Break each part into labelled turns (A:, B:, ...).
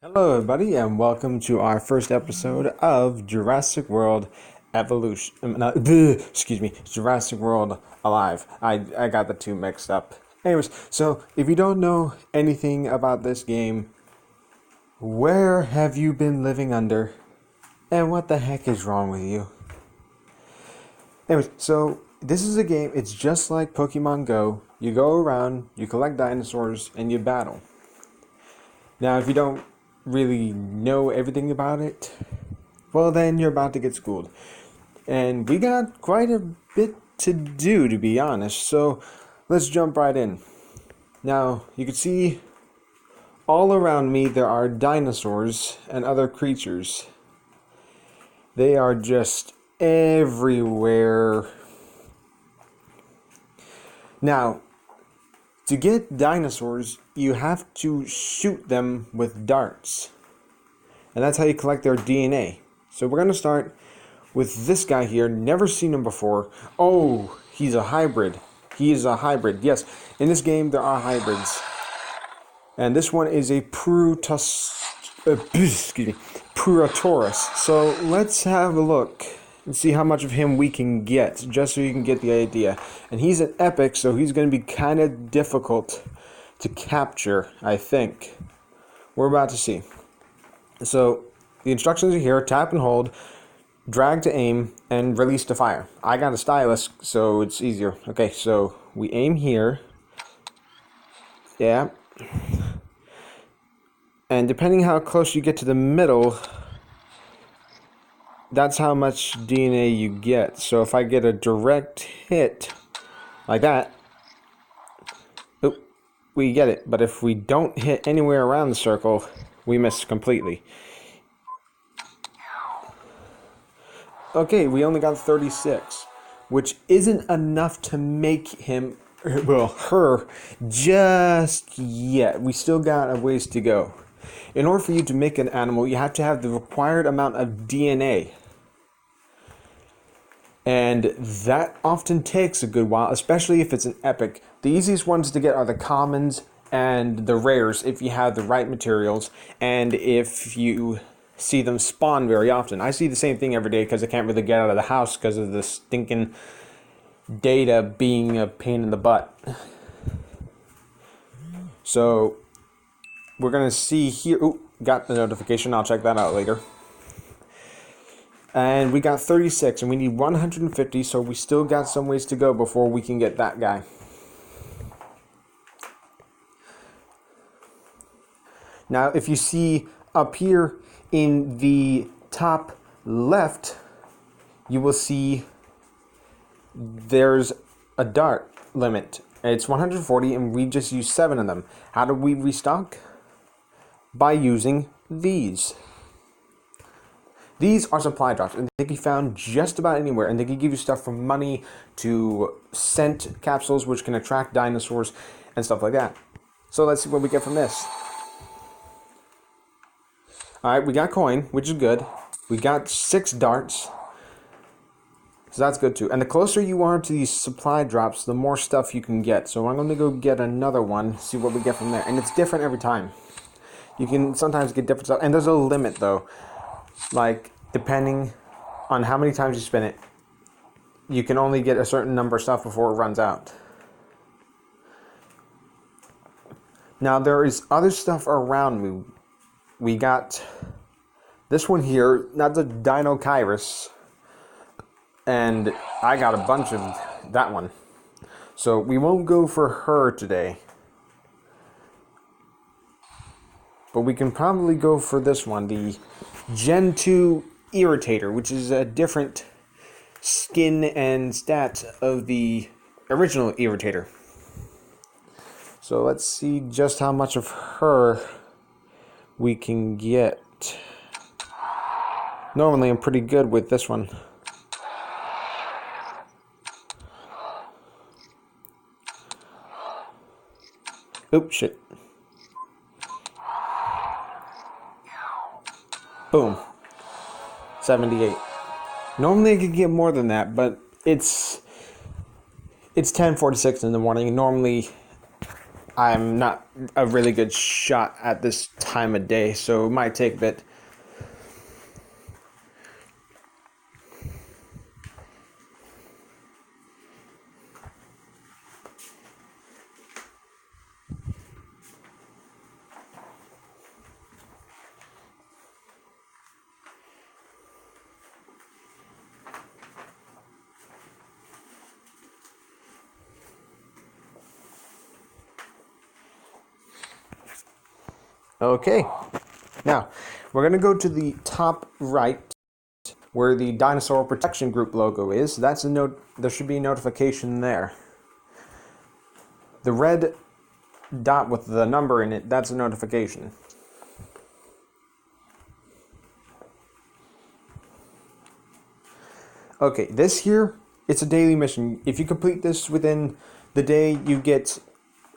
A: Hello, everybody, and welcome to our first episode of Jurassic World Evolution. Excuse me, Jurassic World Alive. I got the two mixed up. Anyways, so if you don't know anything about this game, where have you been living under, and what the heck is wrong with you? Anyways, so this is a game. It's just like Pokemon Go. You go around, you collect dinosaurs, and you battle. Now, if you don't really know everything about it, well, then you're about to get schooled. And we got quite a bit to do, to be honest, so let's jump right in. Now, you can see all around me there are dinosaurs and other creatures. They are just everywhere. Now, to get dinosaurs, you have to shoot them with darts. And that's how you collect their DNA. So we're going to start with this guy here. Never seen him before. Oh, he's a hybrid. He is a hybrid. Yes, in this game there are hybrids. And this one is a Puratoris. So let's have a look and see how much of him we can get, just so you can get the idea. And he's an epic, so he's going to be kind of difficult to capture, I think. We're about to see. So the instructions are here: tap and hold, drag to aim, and release to fire. I got a stylus, so it's easier. Okay, so we aim here. Yeah. And depending how close you get to the middle, that's how much DNA you get. So if I get a direct hit like that, we get it. But if we don't hit anywhere around the circle, we miss completely. Okay, we only got 36, which isn't enough to make him, her, just yet. We still got a ways to go. In order for you to make an animal, you have to have the required amount of DNA. And that often takes a good while, especially if it's an epic. The easiest ones to get are the commons and the rares if you have the right materials and if you see them spawn very often. I see the same thing every day because I can't really get out of the house because of the stinking data being a pain in the butt. So we're going to see here. Ooh, got the notification. I'll check that out later. And we got 36, and we need 150, so we still got some ways to go before we can get that guy. Now, if you see up here in the top left, you will see there's a dart limit. It's 140, and we just use 7 of them. How do we restock? By using these. These are supply drops, and they can be found just about anywhere, and they can give you stuff from money to scent capsules, which can attract dinosaurs and stuff like that. So let's see what we get from this. Alright, we got coin, which is good. We got 6 darts, so that's good too. And the closer you are to these supply drops, the more stuff you can get. So I'm going to go get another one, see what we get from there. And it's different every time. You can sometimes get different stuff, and there's a limit though. Like, depending on how many times you spin it, you can only get a certain number of stuff before it runs out. Now, there is other stuff around me. We got this one here, not the Dino-Kyrus, and I got a bunch of that one. So we won't go for her today. But we can probably go for this one, the Gen 2 Irritator, which is a different skin and stats of the original Irritator. So let's see just how much of her we can get. Normally I'm pretty good with this one. Oops, shit. Boom. 78. Normally I could get more than that, but it's 10:46 in the morning. Normally I'm not a really good shot at this time of day, so it might take a bit. Okay, now we're going to go to the top right where the Dinosaur Protection Group logo is. That's a note. There should be a notification there. The red dot with the number in it, that's a notification. Okay, this here, it's a daily mission. If you complete this within the day, you get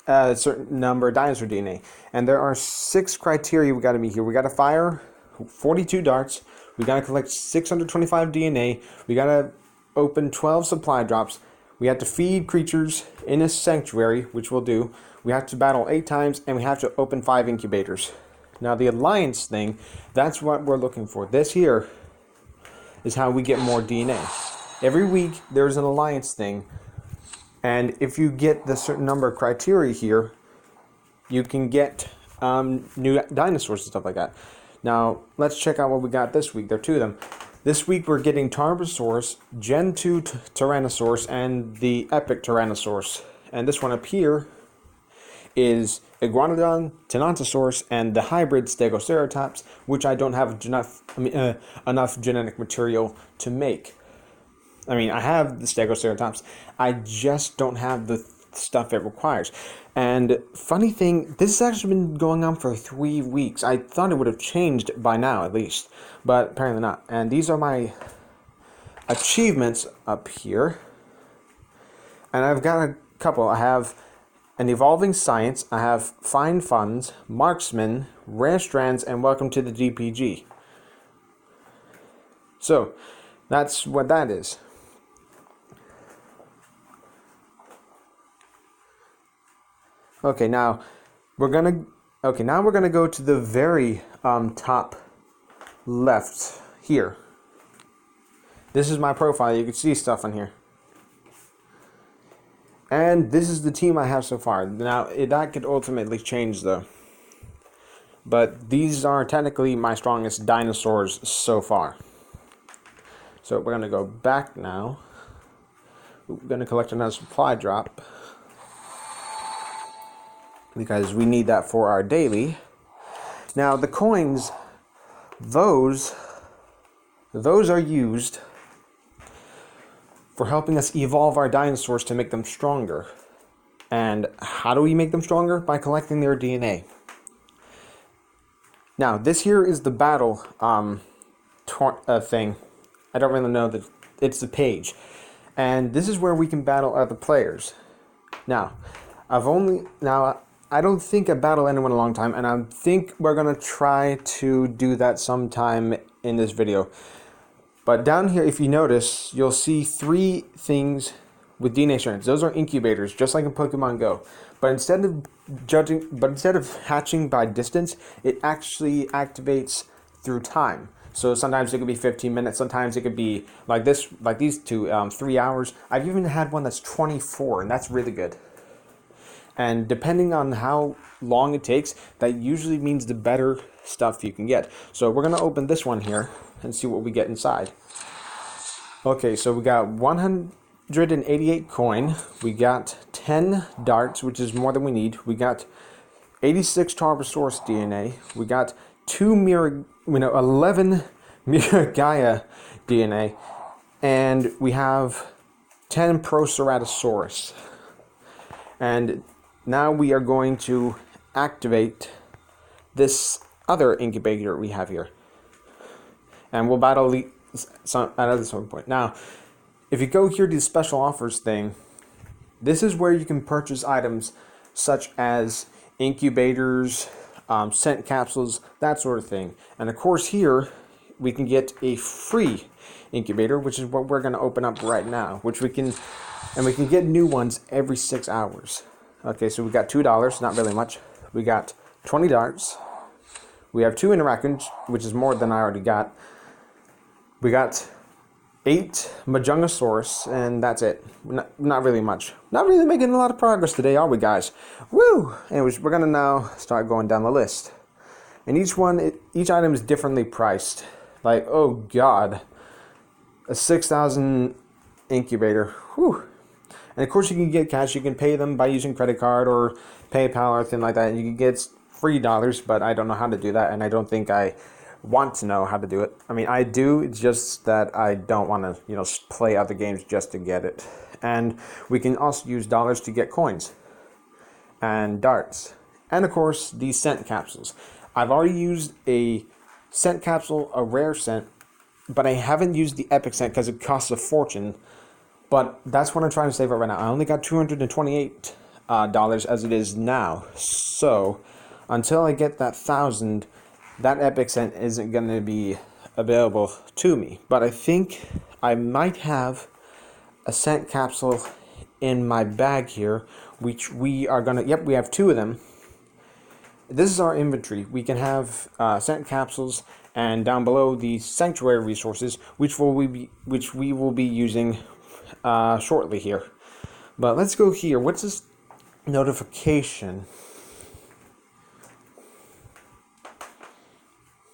A: a certain number of dinosaur DNA. And there are 6 criteria we got to meet here. We got to fire 42 darts. We got to collect 625 DNA. We got to open 12 supply drops. We have to feed creatures in a sanctuary, which we'll do. We have to battle 8 times, and we have to open 5 incubators. Now, the alliance thing, that's what we're looking for. This here is how we get more DNA. Every week, there's an alliance thing. And if you get the certain number of criteria here, you can get new dinosaurs and stuff like that. Now, let's check out what we got this week. There are 2 of them. This week, we're getting Tarbosaurus, Gen 2 Tyrannosaurus, and the Epic Tyrannosaurus. And this one up here is Iguanodon, Tenontosaurus, and the hybrid Stegoceratops, which I don't have enough genetic material to make. I mean, I have the Stegoceratops. I just don't have the stuff it requires. And funny thing, this has actually been going on for 3 weeks. I thought it would have changed by now, at least. But apparently not. And these are my achievements up here. And I've got a couple. I have an Evolving Science. I have Find Funds, Marksman, Rare Strands, and Welcome to the DPG. So, that's what that is. Okay, now we're gonna go to the very top left here. This is my profile. You can see stuff on here, and this is the team I have so far. Now that could ultimately change though, but these are technically my strongest dinosaurs so far. So we're gonna go back now. We're gonna collect another supply drop, because we need that for our daily. Now the coins, those are used for helping us evolve our dinosaurs to make them stronger. And how do we make them stronger? By collecting their DNA. Now this here is the battle thing. I don't really know that it's the page. And this is where we can battle other players. Now, I don't think I battled anyone in a long time, and I think we're going to try to do that sometime in this video. But down here, if you notice, you'll see 3 things with DNA strands. Those are incubators, just like in Pokemon Go. But instead of hatching by distance, it actually activates through time. So sometimes it could be 15 minutes, sometimes it could be like these 2, 3 hours. I've even had one that's 24, and that's really good. And depending on how long it takes, that usually means the better stuff you can get. So we're going to open this one here and see what we get inside. Okay, so we got 188 coin. We got 10 darts, which is more than we need. We got 86 Tarbosaurus DNA. We got 11 Miragaia DNA. And we have 10 Proceratosaurus. And now we are going to activate this other incubator we have here. And we'll battle at some point. Now, if you go here to the special offers thing, this is where you can purchase items such as incubators, scent capsules, that sort of thing. And of course here, we can get a free incubator, which is what we're going to open up right now, and we can get new ones every 6 hours. Okay, so we got $2, not really much. We got 20 darts. We have 2 interactions, which is more than I already got. We got 8 Majungasaurus, and that's it. Not really much. Not really making a lot of progress today, are we, guys? Woo! Anyways, we're gonna now start going down the list. And each item is differently priced. Like, oh god, a 6,000 incubator. Whew. And of course, you can get cash. You can pay them by using credit card or PayPal or anything like that. And you can get free dollars, but I don't know how to do that, and I don't think I want to know how to do it. I mean, I do, it's just that I don't want to, play other games just to get it. And we can also use dollars to get coins and darts. And of course, these scent capsules. I've already used a scent capsule, a rare scent, but I haven't used the epic scent because it costs a fortune. But that's what I'm trying to save up right now. I only got $228 as it is now. So until I get that 1,000, that epic scent isn't going to be available to me. But I think I might have a scent capsule in my bag here, which we are going to... Yep, we have 2 of them. This is our inventory. We can have scent capsules, and down below the sanctuary resources, which we will be using shortly here. But let's go here. What's this notification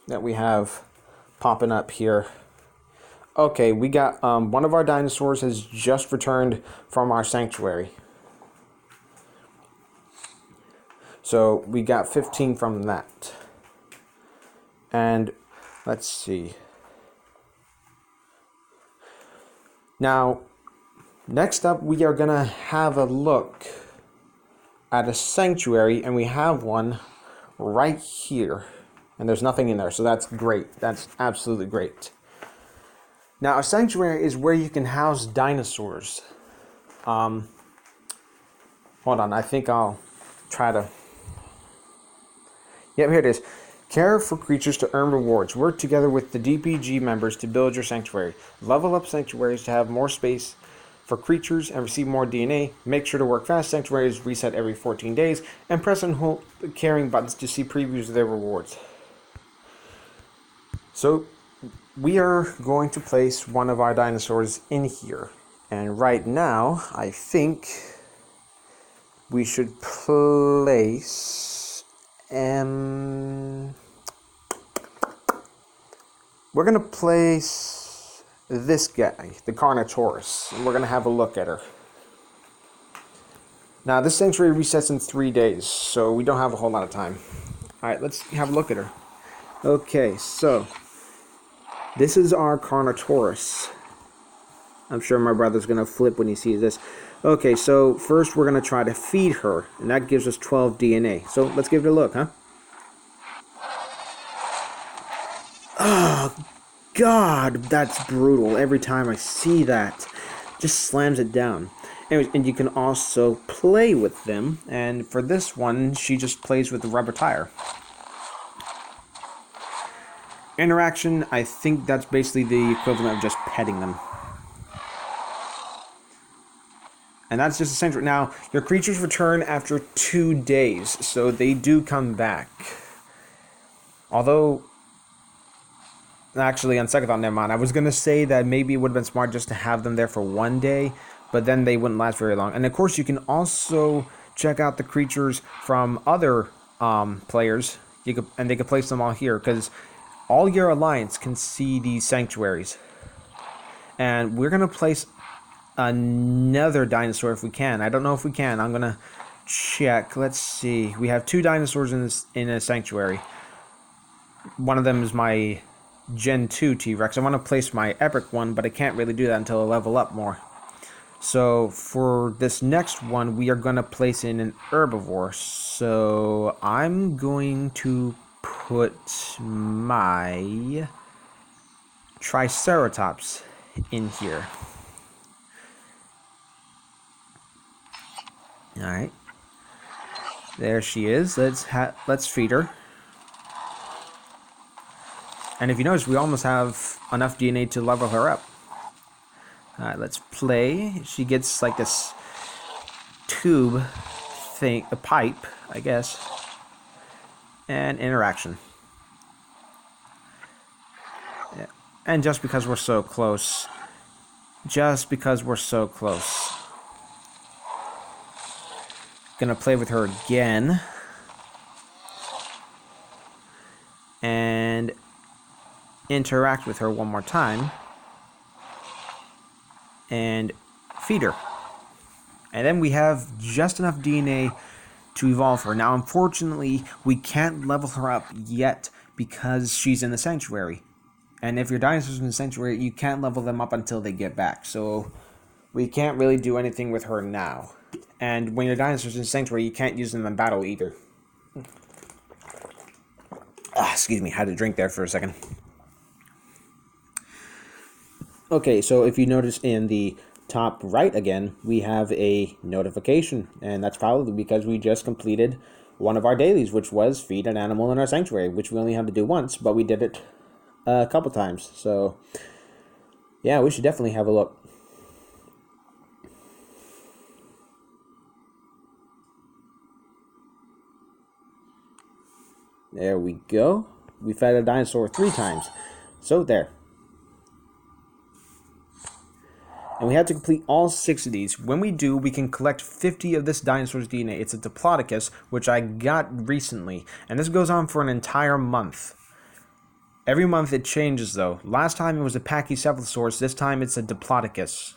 A: that we have popping up here? Okay, we got one of our dinosaurs has just returned from our sanctuary. So we got 15 from that. And let's see. Now, next up, we are going to have a look at a sanctuary, and we have one right here. And there's nothing in there, so that's great. That's absolutely great. Now, a sanctuary is where you can house dinosaurs. Hold on, I think I'll try to... Yep, here it is. Care for creatures to earn rewards. Work together with the DPG members to build your sanctuary. Level up sanctuaries to have more space for creatures and receive more DNA. Make sure to work fast. Sanctuaries reset every 14 days. And press and hold the carrying buttons to see previews of their rewards. So, we are going to place one of our dinosaurs in here. And right now, I think we should place... we're going to place this guy, the Carnotaurus, and we're going to have a look at her. Now, this sanctuary resets in 3 days, so we don't have a whole lot of time. Alright, let's have a look at her. Okay, so, this is our Carnotaurus. I'm sure my brother's going to flip when he sees this. Okay, so first we're going to try to feed her, and that gives us 12 DNA. So let's give it a look, huh? Oh, God, that's brutal. Every time I see that, just slams it down. Anyways, and you can also play with them, and for this one, she just plays with the rubber tire. Interaction, I think that's basically the equivalent of just petting them. And that's just a sanctuary. Now, your creatures return after 2 days, so they do come back. Although, actually, on second thought, never mind. I was going to say that maybe it would have been smart just to have them there for 1 day, but then they wouldn't last very long. And of course, you can also check out the creatures from other players, and they can place them all here, because all your alliance can see these sanctuaries. And we're going to place another dinosaur if we can. I don't know if we can. I'm gonna check. Let's see. We have 2 dinosaurs in a sanctuary. One of them is my Gen 2 T-Rex. I want to place my epic one, but I can't really do that until I level up more. So for this next one, we are gonna place in an herbivore. So I'm going to put my Triceratops in here. Alright. There she is. Let's feed her. And if you notice, we almost have enough DNA to level her up. Alright, let's play. She gets like this tube a pipe, I guess, and interaction. Yeah. And just because we're so close, gonna play with her again, and interact with her one more time, and feed her. And then we have just enough DNA to evolve her. Now, unfortunately, we can't level her up yet because she's in the sanctuary. And if your dinosaurs in the sanctuary, you can't level them up until they get back. So we can't really do anything with her now. And when your dinosaurs in the sanctuary, you can't use them in battle either. Excuse me, had to drink there for a second. Okay, so if you notice in the top right again, we have a notification, and that's probably because we just completed one of our dailies, which was feed an animal in our sanctuary, which we only had to do once, but we did it a couple times. So yeah, we should definitely have a look. There we go. We fed a dinosaur 3 times. So there. And we have to complete all 6 of these. When we do, we can collect 50 of this dinosaur's DNA. It's a Diplodocus, which I got recently. And this goes on for an entire month. Every month it changes, though. Last time it was a Pachycephalosaurus. This time it's a Diplodocus.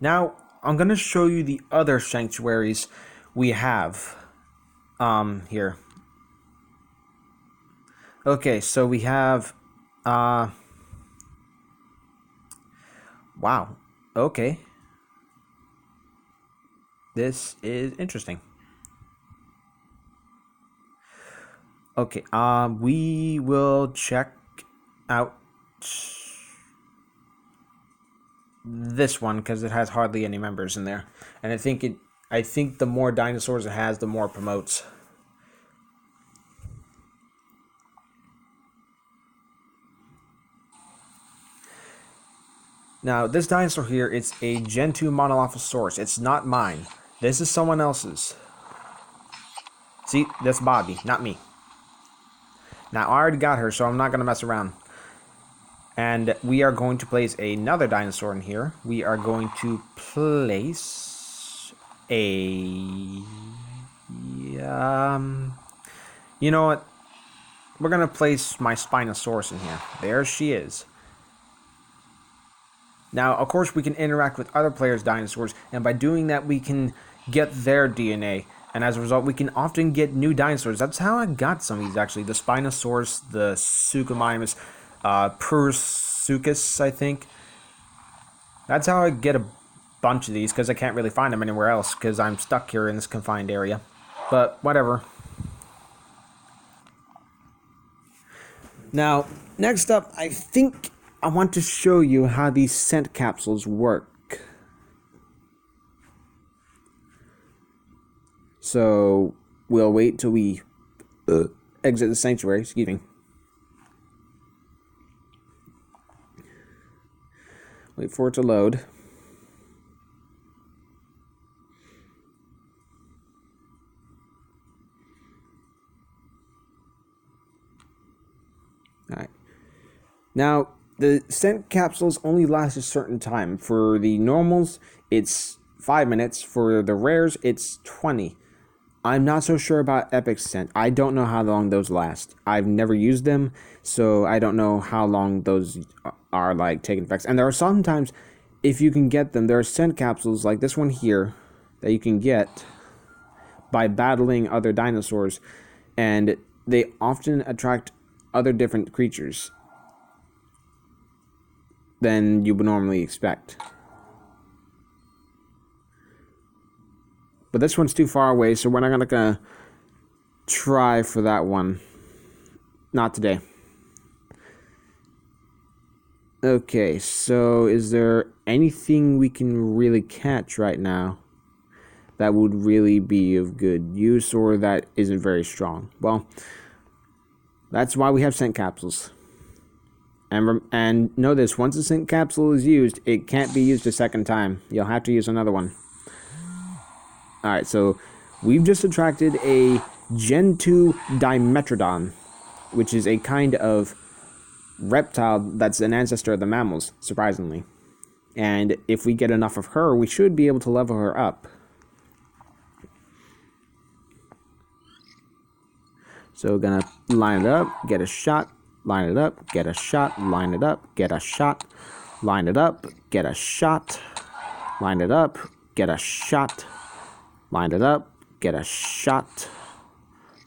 A: Now, I'm going to show you the other sanctuaries we have here. Okay, so we have, wow, okay. This is interesting. Okay, we will check out this one because it has hardly any members in there. And I think the more dinosaurs it has, the more it promotes. Now, this dinosaur here, it's a Gen 2 Monolophosaurus. It's not mine. This is someone else's. See, that's Bobby, not me. Now, I already got her, so I'm not going to mess around. And we are going to place another dinosaur in here. We are going to place a... you know what? We're going to place my Spinosaurus in here. There she is. Now, of course, we can interact with other players' dinosaurs, and by doing that, we can get their DNA. And as a result, we can often get new dinosaurs. That's how I got some of these, actually. The Spinosaurus, the Suchomimus, Pursuchus, I think. That's how I get a bunch of these, because I can't really find them anywhere else, because I'm stuck here in this confined area. But, whatever. Now, next up, I think I want to show you how these scent capsules work. So, we'll wait till we exit the sanctuary, excuse me. Wait for it to load. Alright. Now, the scent capsules only last a certain time. For the normals, it's 5 minutes. For the rares, it's 20. I'm not so sure about Epic Scent. I don't know how long those last. I've never used them, so I don't know how long those are, like, taking effects. And there are sometimes, if you can get them, there are scent capsules like this one here that you can get by battling other dinosaurs, and they often attract other different creatures than you would normally expect. But this one's too far away, so we're not gonna try for that one. Not today. Okay, so is there anything we can really catch right now that would really be of good use or that isn't very strong? Well, that's why we have scent capsules. And know this, once a scent capsule is used, it can't be used a second time. You'll have to use another one. Alright, so we've just attracted a Gen 2 Dimetrodon, which is a kind of reptile that's an ancestor of the mammals, surprisingly. And if we get enough of her, we should be able to level her up. So we're gonna line it up, get a shot, line it up, get a shot, line it up, get a shot, line it up, get a shot, line it up, get a shot, line it up, get a shot,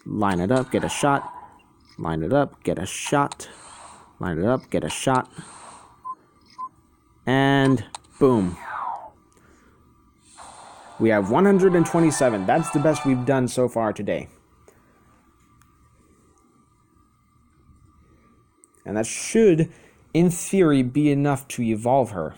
A: line it up, get a shot, line it up, get a shot, line it up, get a shot, and boom. We have 127. That's the best we've done so far today. And that should, in theory, be enough to evolve her.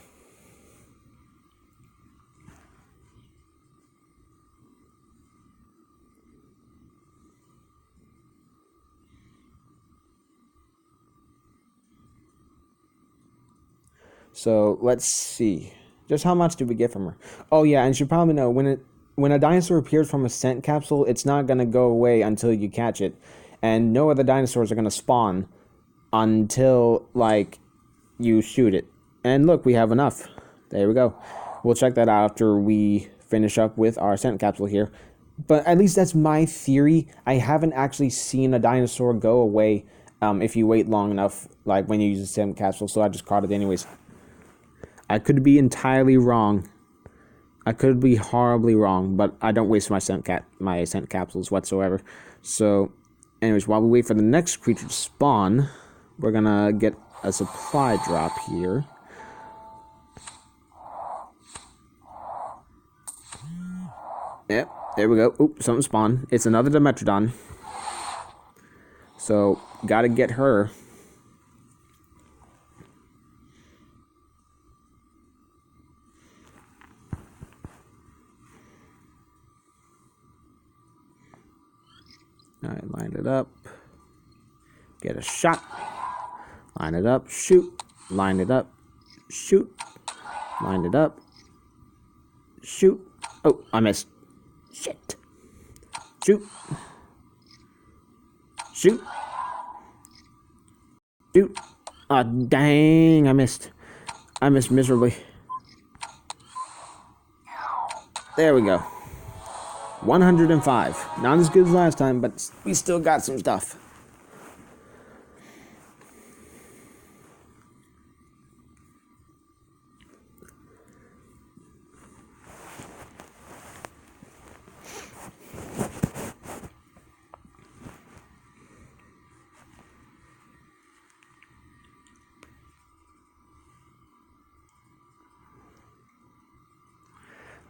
A: So let's see. Just how much did we get from her? Oh yeah, and you should probably know, when a dinosaur appears from a scent capsule, it's not going to go away until you catch it. And no other dinosaurs are going to spawn until, like, you shoot it. And look, we have enough. There we go. We'll check that out after we finish up with our scent capsule here. But at least that's my theory. I haven't actually seen a dinosaur go away if you wait long enough, like when you use a scent capsule, so I just caught it anyways. I could be entirely wrong. I could be horribly wrong, but I don't waste my scent capsules whatsoever. So, anyways, while we wait for the next creature to spawn, we're gonna get a supply drop here. Yep, there we go. Oop, something spawned. It's another Dimetrodon. So, gotta get her. Alright, line it up. Get a shot. Line it up, shoot. Line it up, shoot. Line it up, shoot. Oh, I missed. Shit. Shoot. Shoot. Shoot. Ah, dang, I missed. I missed miserably. There we go. 105. Not as good as last time, but we still got some stuff.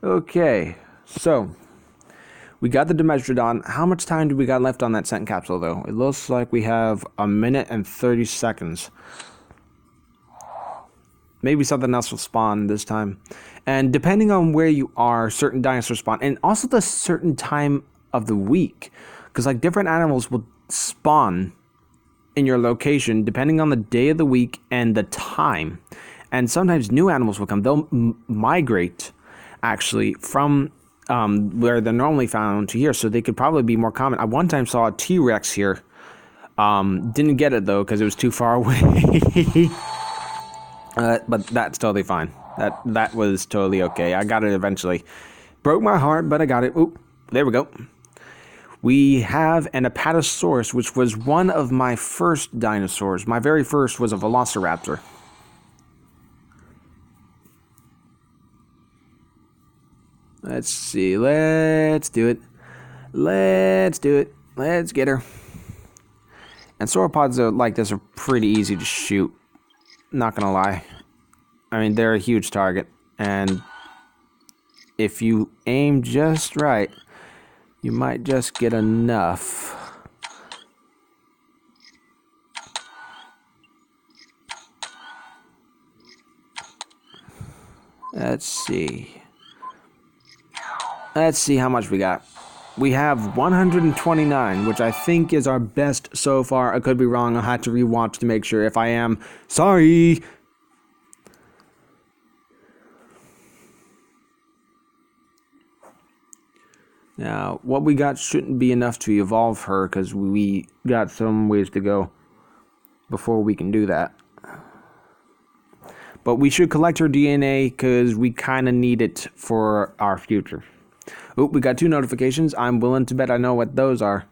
A: Okay, so we got the Dimetrodon. How much time do we got left on that scent capsule, though? It looks like we have 1 minute and 30 seconds. Maybe something else will spawn this time. And depending on where you are, certain dinosaurs spawn. And also the certain time of the week. Because like different animals will spawn in your location depending on the day of the week and the time. And sometimes new animals will come. They'll migrate, actually, from where they're normally found to here, so they could probably be more common. I one time saw a T-Rex here. Didn't get it though because it was too far away. But that's totally fine. That was totally okay. I got it eventually. Broke my heart, but I got it. Oop, there we go. We have an Apatosaurus, which was one of my first dinosaurs. My very first was a Velociraptor. Let's see. Let's do it. Let's do it. Let's get her. And sauropods like this are pretty easy to shoot. Not gonna lie. I mean, they're a huge target. And if you aim just right, you might just get enough. Let's see. Let's see how much we got. we have 129, which I think is our best so far. I could be wrong. I'll have to rewatch to make sure. If I am, sorry. Now, what we got shouldn't be enough to evolve her, because we got some ways to go before we can do that. But we should collect her DNA, because we kind of need it for our future. Oop, we got 2 notifications. I'm willing to bet I know what those are.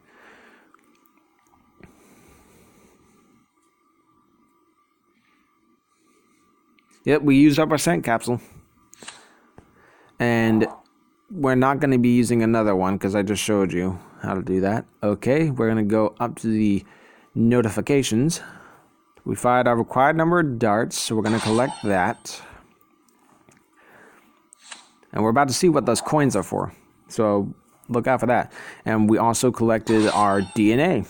A: Yep, we used up our scent capsule. And we're not going to be using another one because I just showed you how to do that. Okay, we're going to go up to the notifications. We fired our required number of darts, so we're going to collect that. And we're about to see what those coins are for. So look out for that. And we also collected our DNA.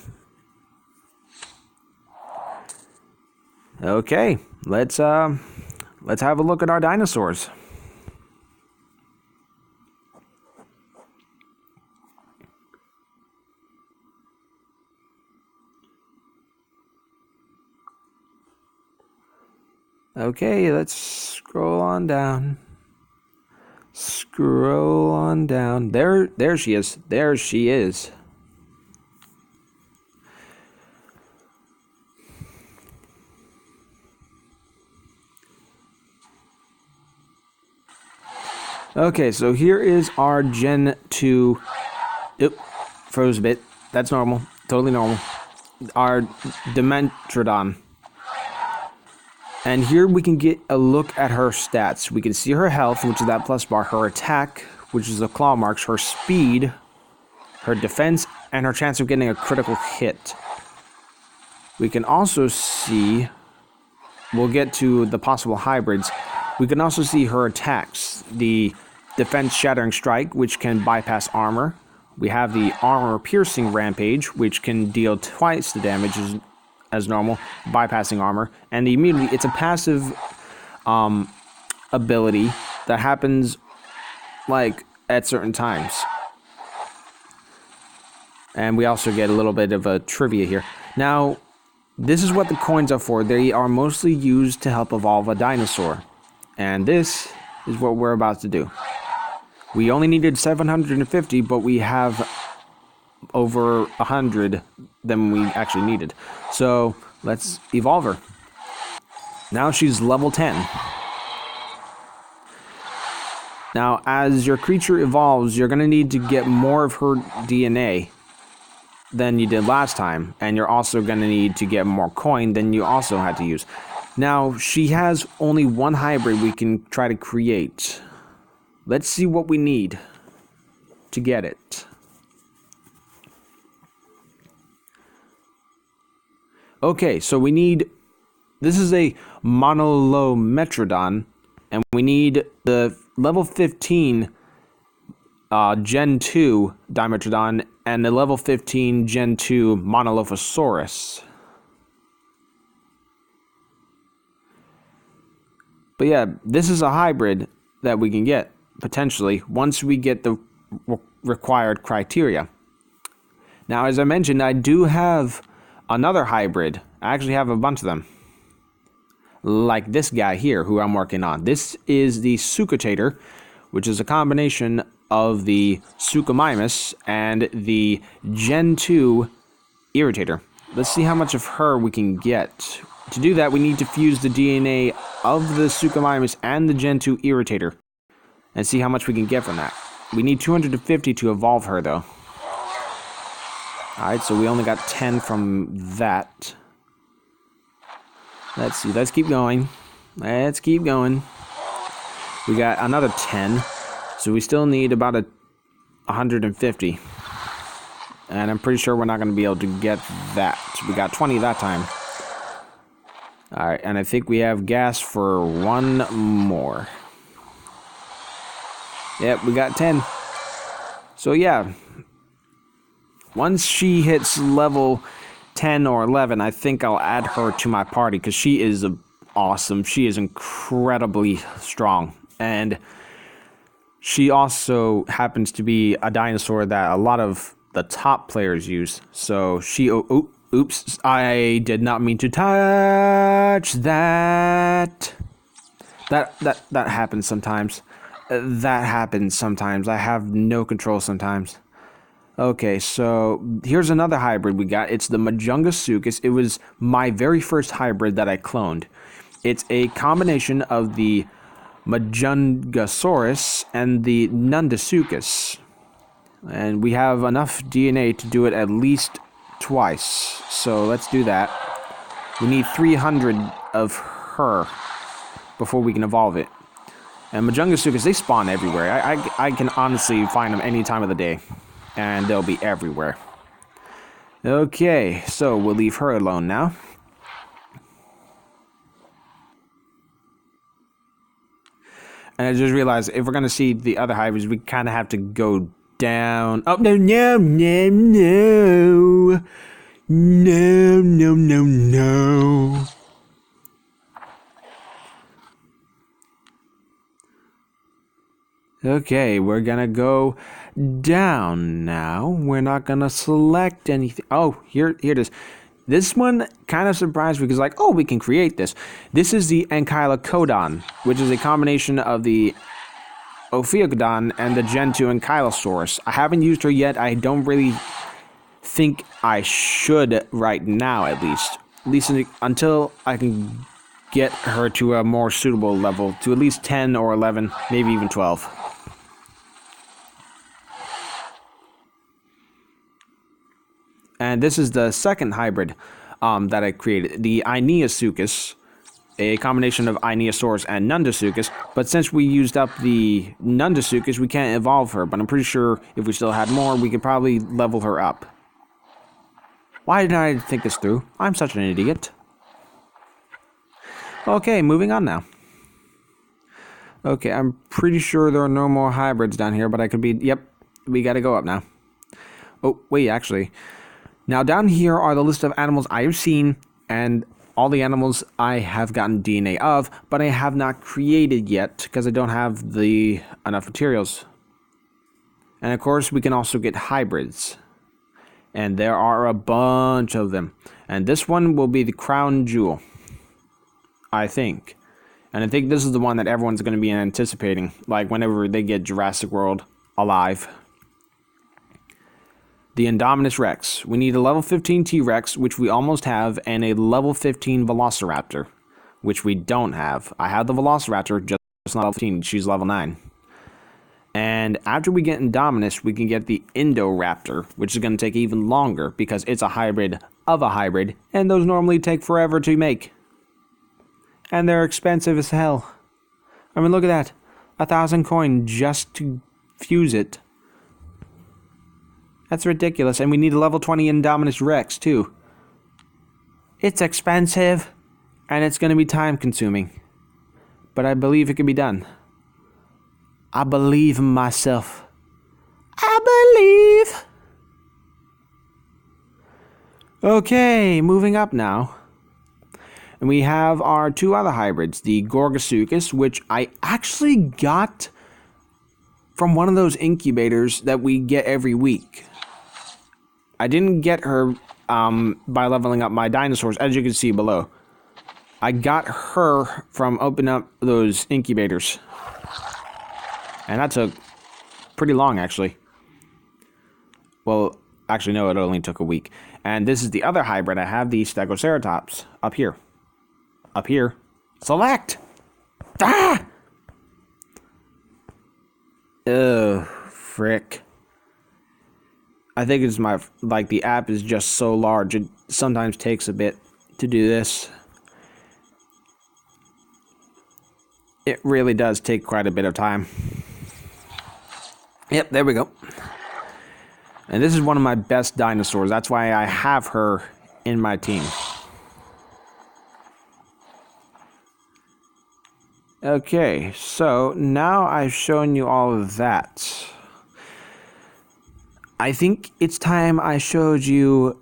A: Okay, let's have a look at our dinosaurs. Okay, let's scroll on down. Scroll on down. There she is. There she is. Okay, so here is our Gen 2. Oop, froze a bit. That's normal. Totally normal. Our Dimetrodon. And here we can get a look at her stats. We can see her health, which is that plus bar, her attack, which is the claw marks, her speed, her defense, and her chance of getting a critical hit. We can also see, we'll get to the possible hybrids, we can also see her attacks. The defense shattering strike, which can bypass armor. We have the armor piercing rampage, which can deal twice the damage as normal, bypassing armor, and the immunity, it's a passive ability that happens like at certain times. And we also get a little bit of a trivia here. Now, this is what the coins are for. They are mostly used to help evolve a dinosaur. And this is what we're about to do. We only needed 750, but we have over 100 than we actually needed. So let's evolve her. Now she's level 10. Now, as your creature evolves, you're going to need to get more of her DNA than you did last time. And you're also going to need to get more coin than you also had to use. Now, she has only one hybrid we can try to create. Let's see what we need to get it. Okay, so we need, this is a Monolometrodon, and we need the level 15 Gen 2 Dimetrodon and the level 15 Gen 2 Monolophosaurus. But yeah, this is a hybrid that we can get, potentially, once we get the required criteria. Now, as I mentioned, I do have another hybrid. I actually have a bunch of them. Like this guy here, who I'm working on. This is the Suchotator, which is a combination of the Suchomimus and the Gen 2 Irritator. Let's see how much of her we can get. To do that, we need to fuse the DNA of the Suchomimus and the Gen 2 Irritator and see how much we can get from that. We need 250 to evolve her, though. Alright, so we only got 10 from that. Let's see, let's keep going. Let's keep going. We got another 10, so we still need about 150. And I'm pretty sure we're not going to be able to get that. We got 20 that time. Alright, and I think we have gas for one more. Yep, we got 10. So yeah, once she hits level 10 or 11, I think I'll add her to my party, because she is awesome. She is incredibly strong. And she also happens to be a dinosaur that a lot of the top players use. So she... oops, I did not mean to touch that. That happens sometimes. That happens sometimes. I have no control sometimes. Okay, so here's another hybrid we got. It's the Majungasaurus. It was my very first hybrid that I cloned. It's a combination of the Majungasaurus and the Nundasuchus. And we have enough DNA to do it at least twice. So let's do that. We need 300 of her before we can evolve it. And Majungasaurus, they spawn everywhere. I can honestly find them any time of the day. And they'll be everywhere. Okay, so we'll leave her alone now. And I just realized if we're going to see the other hybrids, we kind of have to go down. Oh, no, no, no, no. No, no, no, no. Okay, we're gonna go down now. We're not gonna select anything. Oh, here it is. This one kind of surprised me because, like, oh, we can create this. This is the Ankylocodon, which is a combination of the Ophiocodon and the Gen 2 Ankylosaurus. I haven't used her yet. I don't really think I should right now, at least until I can get her to a more suitable level, to at least 10 or 11, maybe even 12. And this is the second hybrid that I created, the Aeneasuchus, a combination of Aeneosaurus and Nundasuchus. But since we used up the Nundasuchus, we can't evolve her. But I'm pretty sure if we still had more, we could probably level her up. Why didn't I think this through? I'm such an idiot. Okay, moving on now. Okay, I'm pretty sure there are no more hybrids down here, but I could be... Yep, we gotta go up now. Oh, wait, actually... Now down here are the list of animals I have seen and all the animals I have gotten DNA of, but I have not created yet because I don't have enough materials. And of course we can also get hybrids. And there are a bunch of them. And this one will be the crown jewel, I think. And I think this is the one that everyone's going to be anticipating, like whenever they get Jurassic World Alive. The Indominus Rex. We need a level 15 T-Rex, which we almost have, and a level 15 Velociraptor, which we don't have. I have the Velociraptor, just not level 15. She's level 9. And after we get Indominus, we can get the Indoraptor, which is going to take even longer, because it's a hybrid of a hybrid, and those normally take forever to make. And they're expensive as hell. I mean, look at that. 1,000 coin just to fuse it. That's ridiculous, and we need a level 20 Indominus Rex, too. It's expensive, and it's going to be time-consuming. But I believe it can be done. I believe in myself. I believe! Okay, moving up now. And we have our two other hybrids, the Gorgosuchus, which I actually got from one of those incubators that we get every week. I didn't get her by leveling up my dinosaurs, as you can see below. I got her from opening up those incubators. And that took pretty long, actually. Well, actually, no, it only took a week. And this is the other hybrid. I have the Stegoceratops up here. Up here. Select! Ah! Ugh, frick. I think it's the app is just so large. It sometimes takes a bit to do this. It really does take quite a bit of time. Yep, there we go. And this is one of my best dinosaurs. That's why I have her in my team. Okay, so now I've shown you all of that. I think it's time I showed you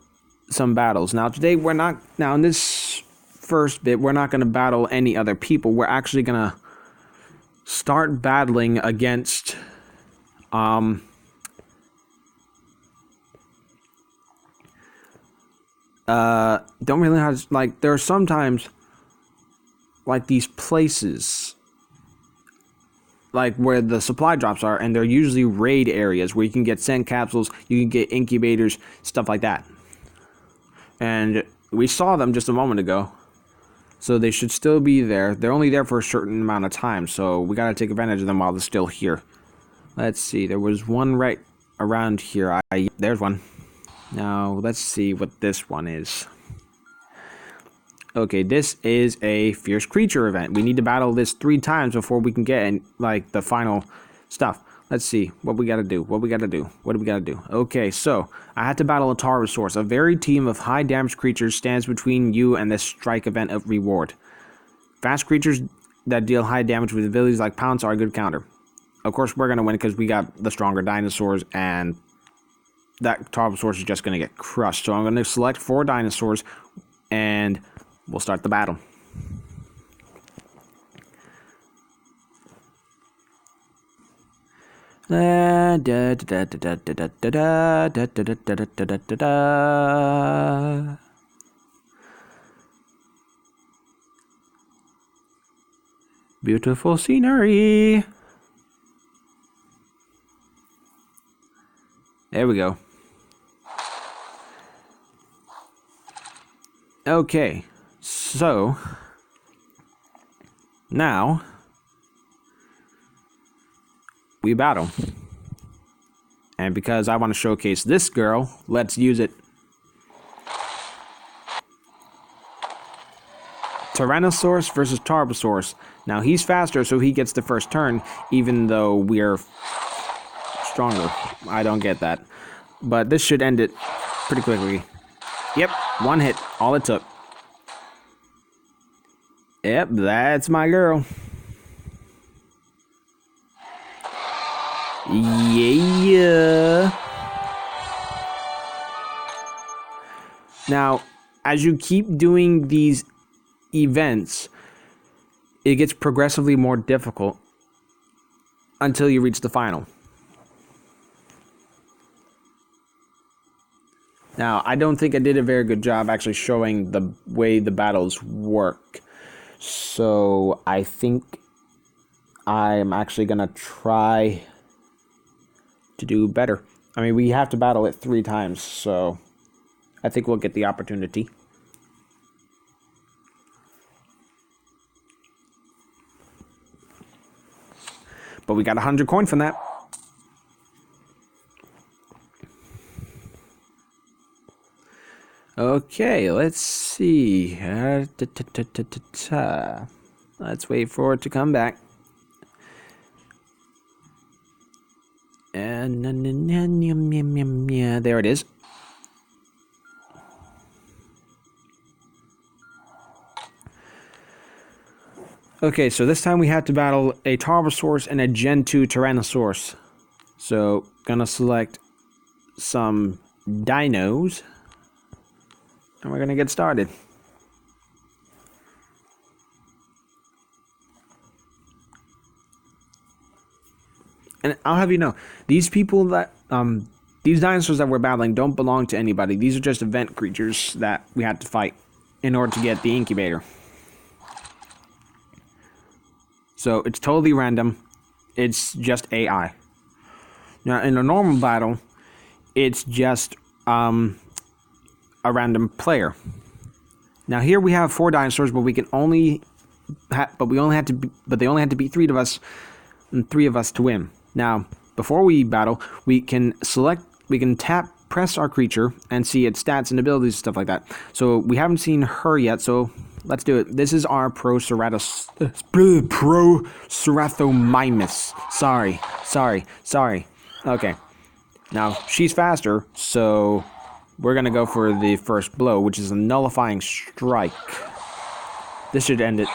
A: some battles. Now today in this first bit, we're not going to battle any other people. We're actually going to start battling against Don't really know how to, like, there are sometimes, like, these places, like, where the supply drops are, and they're usually raid areas where you can get sand capsules, you can get incubators, stuff like that. And we saw them just a moment ago, so they should still be there. They're only there for a certain amount of time, so we gotta take advantage of them while they're still here. Let's see, there was one right around here. There's one. Now, let's see what this one is. Okay, this is a fierce creature event. We need to battle this 3 times before we can get, like, the final stuff. Let's see what we gotta do. What do we gotta do? Okay, so I had to battle a Tarbosaurus. A varied team of high damage creatures stands between you and this strike event of reward. Fast creatures that deal high damage with abilities like Pounce are a good counter. Of course, we're gonna win because we got the stronger dinosaurs, and that Tarbosaurus is just gonna get crushed. So I'm gonna select 4 dinosaurs, and we'll start the battle. Beautiful scenery. There we go. Okay, so now we battle. And because I want to showcase this girl, let's use it. Tyrannosaurus versus Tarbosaurus. Now he's faster, so he gets the first turn, even though we're stronger. I don't get that. But this should end it pretty quickly. Yep, 1 hit, all it took. Yep, that's my girl. Yeah. Now, as you keep doing these events, it gets progressively more difficult until you reach the final. Now, I don't think I did a very good job actually showing the way the battles work. So, I think I'm actually going to try to do better. I mean, we have to battle it 3 times, so I think we'll get the opportunity. But we got 100 coin from that. Okay, let's see. Let's wait for it to come back. And there it is. Okay, so this time we have to battle a Tarbosaurus and a Gen 2 Tyrannosaurus. So, gonna select some dinos, and we're gonna get started. And I'll have you know, these people that, these dinosaurs that we're battling don't belong to anybody. These are just event creatures that we had to fight in order to get the incubator. So it's totally random. It's just AI. Now, in a normal battle, it's just a random player. Now here we have 4 dinosaurs, but we can only, but they only had to beat 3 of us, and 3 of us to win. Now, before we battle, we can press our creature and see its stats and abilities and stuff like that. So we haven't seen her yet, so let's do it. This is our Proceratomimus. Sorry. Okay. Now, she's faster, so we're going to go for the first blow, which is a nullifying strike. This should end it.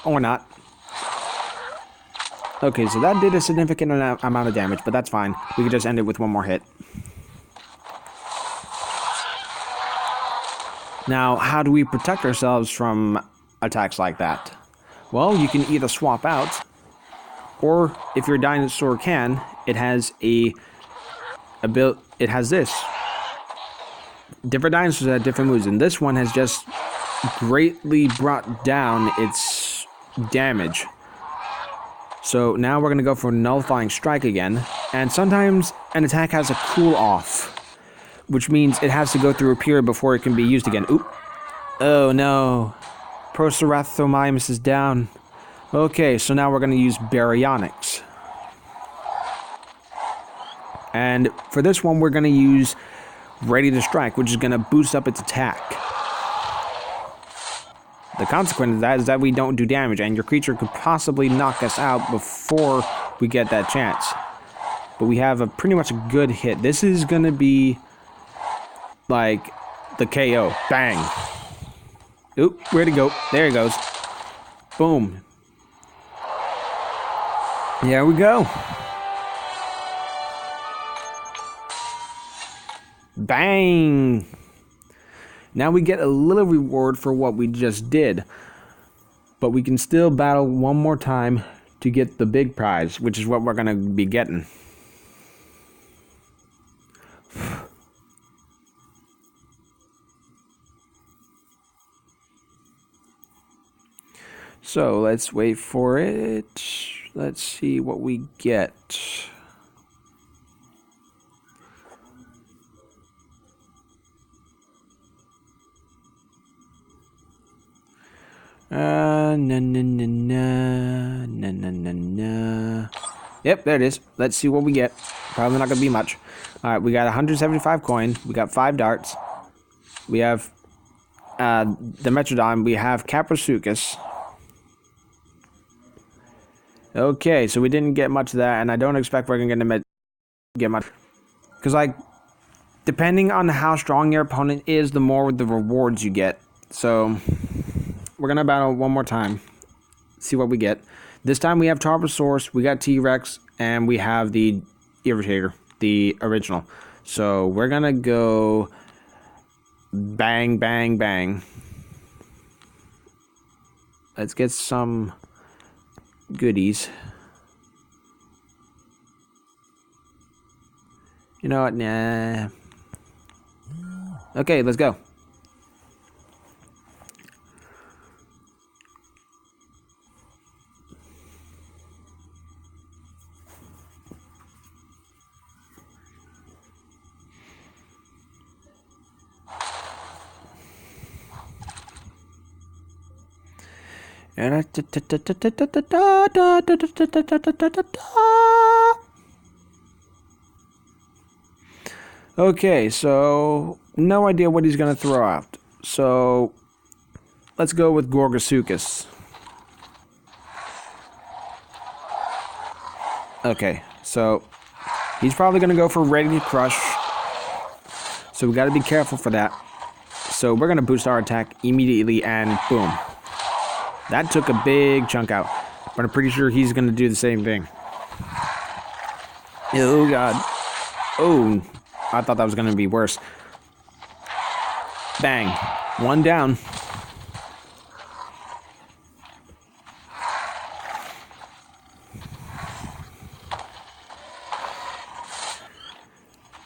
A: Or not. Okay, so that did a significant amount of damage, but that's fine. We can just end it with 1 more hit. Now, how do we protect ourselves from attacks like that? Well, you can either swap out, or if your dinosaur can, it has it has this. Different dinosaurs have different moves, and this one has just greatly brought down its damage. So now we're going to go for Nullifying Strike again, and sometimes an attack has a cool off, which means it has to go through a period before it can be used again. Oop. Oh no. Procerathomimus is down. Okay, so now we're going to use Baryonyx. And for this one, we're going to use Ready to Strike, which is going to boost up its attack. The consequence of that is that we don't do damage, and your creature could possibly knock us out before we get that chance. But we have a pretty much a good hit. This is going to be like the KO. Bang. Oop, where'd he go? There he goes. Boom. There we go. Bang. Now we get a little reward for what we just did. But we can still battle one more time to get the big prize, which is what we're going to be getting. So let's wait for it. Let's see what we get. Yep, there it is. Let's see what we get. Probably not gonna be much. Alright, we got 175 coin. We got 5 darts. We have the Metrodon. We have Caprosuchus. Okay, so we didn't get much of that, and I don't expect we're gonna get much. Because, like, depending on how strong your opponent is, the more the rewards you get. So we're going to battle one more time. See what we get. This time we have Tarbosaurus, we got T-Rex, and we have the Irritator, the original. So we're going to go bang, bang, bang. Let's get some goodies. You know what? Nah. Okay, let's go. Okay, so no idea what he's going to throw out. So let's go with Gorgosuchus. Okay, so he's probably going to go for Ready to Crush. So we got to be careful for that. So we're going to boost our attack immediately and boom. That took a big chunk out, but I'm pretty sure he's going to do the same thing. Oh, God. Oh, I thought that was going to be worse. Bang. One down.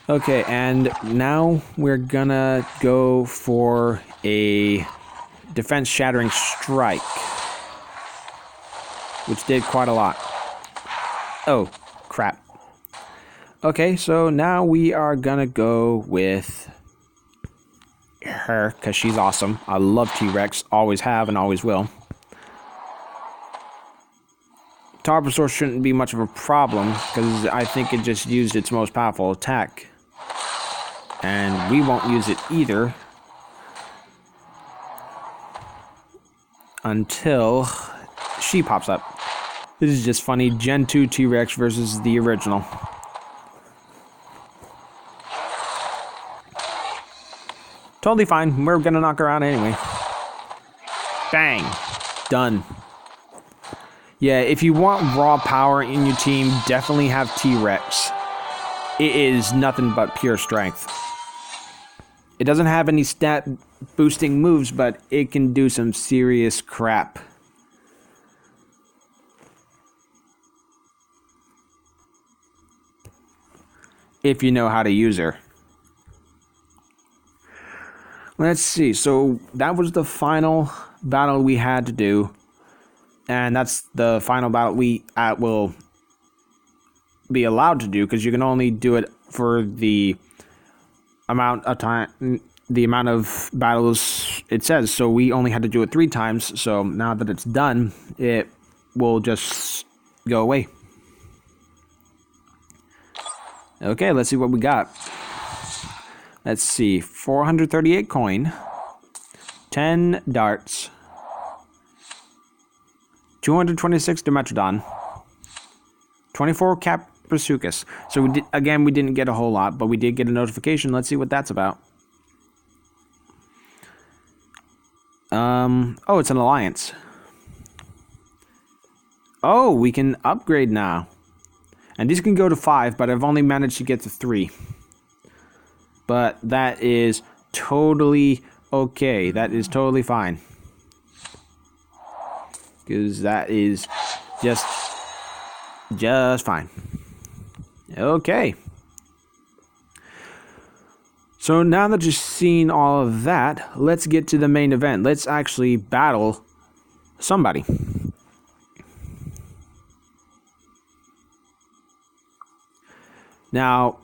A: Okay, and now we're going to go for a Defense Shattering Strike, which did quite a lot. Oh, crap. Okay, so now we are gonna go with her, because she's awesome. I love T-Rex, always have and always will. Tarbosaur shouldn't be much of a problem, because I think it just used its most powerful attack. And we won't use it either until she pops up. This is just funny. Gen 2 T-Rex versus the original. Totally fine. We're gonna knock her out anyway. Bang. Done. Yeah, if you want raw power in your team, definitely have T-Rex. It is nothing but pure strength. It doesn't have any stat boosting moves, but it can do some serious crap. if you know how to use her. Let's see. So that was the final battle we had to do. And that's the final battle we will be allowed to do, because you can only do it for the amount of time, the amount of battles it says. So we only had to do it 3 times. So now that it's done, it will just go away. Okay, let's see what we got. Let's see, 438 coin, 10 darts, 226 Dimetrodon, 24 Caprisuchus. So we didn't get a whole lot, but we did get a notification. Let's see what that's about. Oh, it's an alliance. Oh, we can upgrade now. And these can go to 5, but I've only managed to get to 3. But that is totally okay. That is totally fine. Because that is just fine. Okay. So now that you've seen all of that, let's get to the main event. Let's actually battle somebody. Now,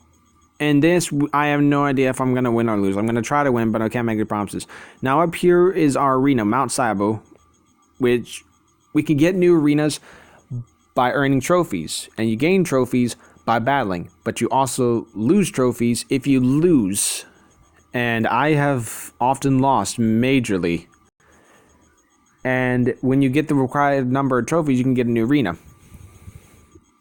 A: in this, I have no idea if I'm going to win or lose. I'm going to try to win, but I can't make any promises. Now, up here is our arena, Mount Sabo, which we can get new arenas by earning trophies. And you gain trophies by battling, but you also lose trophies if you lose. And I have often lost majorly. And when you get the required number of trophies, you can get a new arena.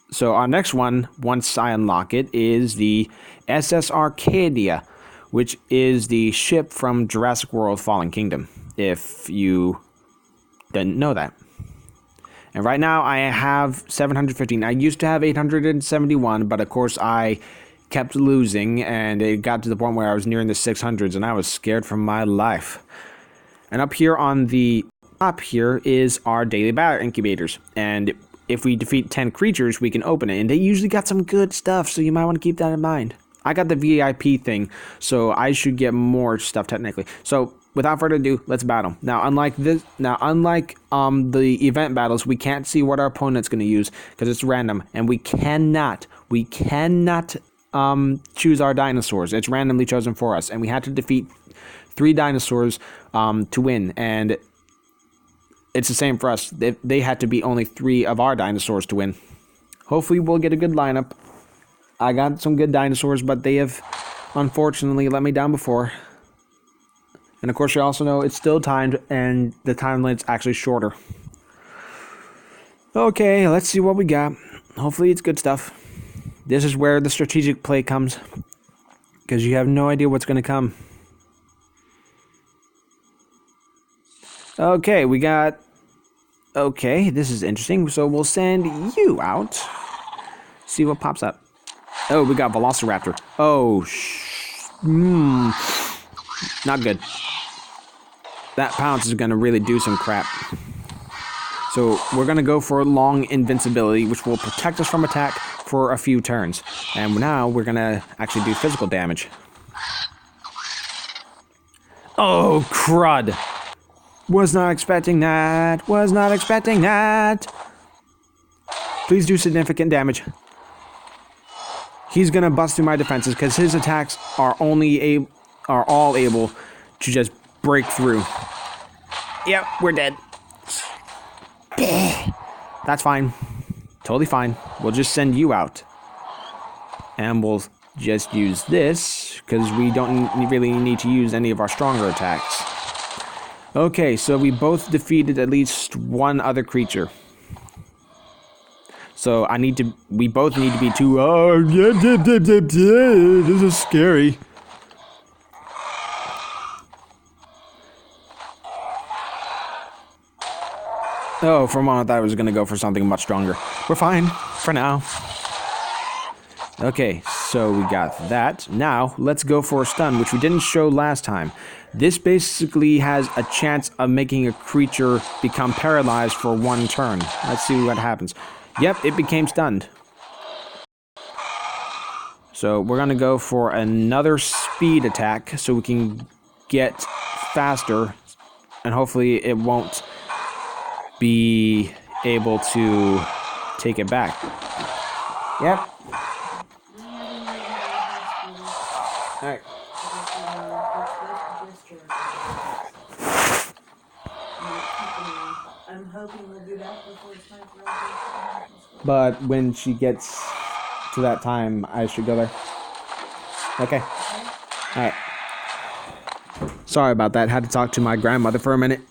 A: So our next one, once I unlock it, is the SS Arcadia, which is the ship from Jurassic World Fallen Kingdom, if you didn't know that. And right now I have 715. I used to have 871, but of course I kept losing, and it got to the point where I was nearing the 600s, and I was scared for my life. And up here on the top here is our daily battle incubators, and if we defeat 10 creatures, we can open it. And they usually got some good stuff, so you might want to keep that in mind. I got the VIP thing, so I should get more stuff technically. So without further ado, let's battle. Now, unlike the event battles, we can't see what our opponent's going to use because it's random, and we cannot choose our dinosaurs. It's randomly chosen for us, and we had to defeat 3 dinosaurs to win. And it's the same for us. They had to be only 3 of our dinosaurs to win. Hopefully we'll get a good lineup. I got some good dinosaurs, but they have unfortunately let me down before. And of course you also know it's still timed, and the time limit's actually shorter. Okay, let's see what we got. Hopefully it's good stuff. This is where the strategic play comes, because you have no idea what's going to come. Okay, we got... Okay, this is interesting. So we'll send you out. See what pops up. Oh, we got Velociraptor. Oh, not good. That pounce is going to really do some crap. So we're going to go for long invincibility, which will protect us from attack for a few turns. And now we're going to actually do physical damage. Oh, crud. Was not expecting that. Was not expecting that. Please do significant damage. He's gonna bust through my defenses because his attacks are all able to just break through. Yep, we're dead. That's fine. Totally fine. We'll just send you out. And we'll just use this because we don't really need to use any of our stronger attacks. Okay, so we both defeated at least one other creature. So we both need to be too, this is scary. Oh, for a moment I thought I was going to go for something much stronger. We're fine, for now. Okay, so we got that. Now, let's go for a stun, which we didn't show last time. This basically has a chance of making a creature become paralyzed for 1 turn. Let's see what happens. Yep, it became stunned. So we're going to go for another speed attack so we can get faster, and hopefully it won't be able to take it back. Yep. Alright.
B: I'm hoping we'll do that before it's time for all.
A: But when she gets to that time, I should go there. Okay. Alright. Sorry about that. Had to talk to my grandmother for a minute.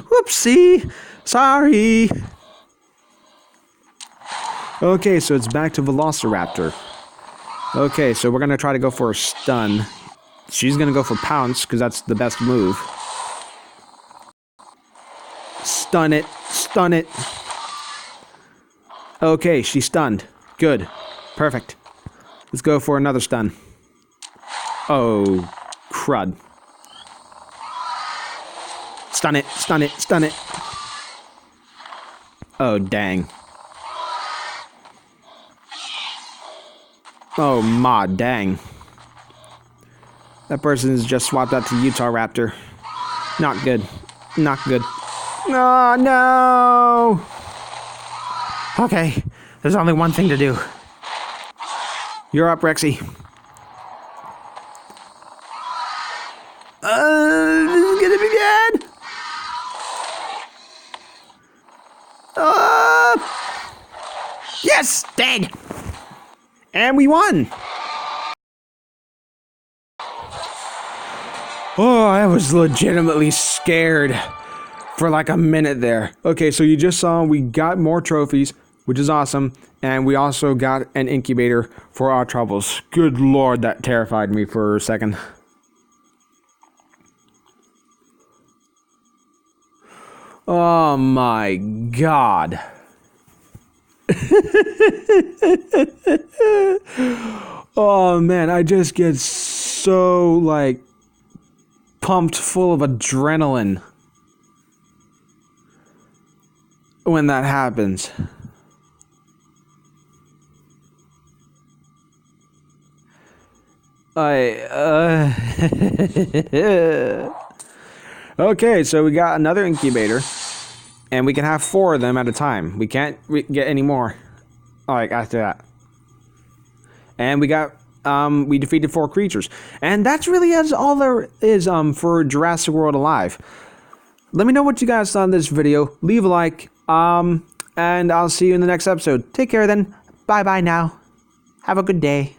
A: Whoopsie. Sorry. Okay, so it's back to Velociraptor. Okay, so we're going to try to go for a stun. She's going to go for pounce, because that's the best move. Stun it. Stun it. Okay, she's stunned. Good. Perfect. Let's go for another stun. Oh, crud. Stun it. Stun it. Stun it. Oh, dang. Oh, ma, dang. That person's just swapped out to Utah Raptor. Not good. Not good. Oh, no! Okay, there's only one thing to do. You're up, Rexy. This is gonna be bad! Yes! Dead! And we won! Oh, I was legitimately scared for like a minute there. Okay, so you just saw we got more trophies, which is awesome, and we also got an incubator for our troubles. Good lord, that terrified me for a second. Oh my god. Oh man, I just get so like pumped full of adrenaline when that happens. Okay, so we got another incubator, and we can have 4 of them at a time. We can't get any more, like, after that. And we got, we defeated 4 creatures. And that's really all there is, for Jurassic World Alive. Let me know what you guys thought of this video. Leave a like, and I'll see you in the next episode. Take care then. Bye-bye now. Have a good day.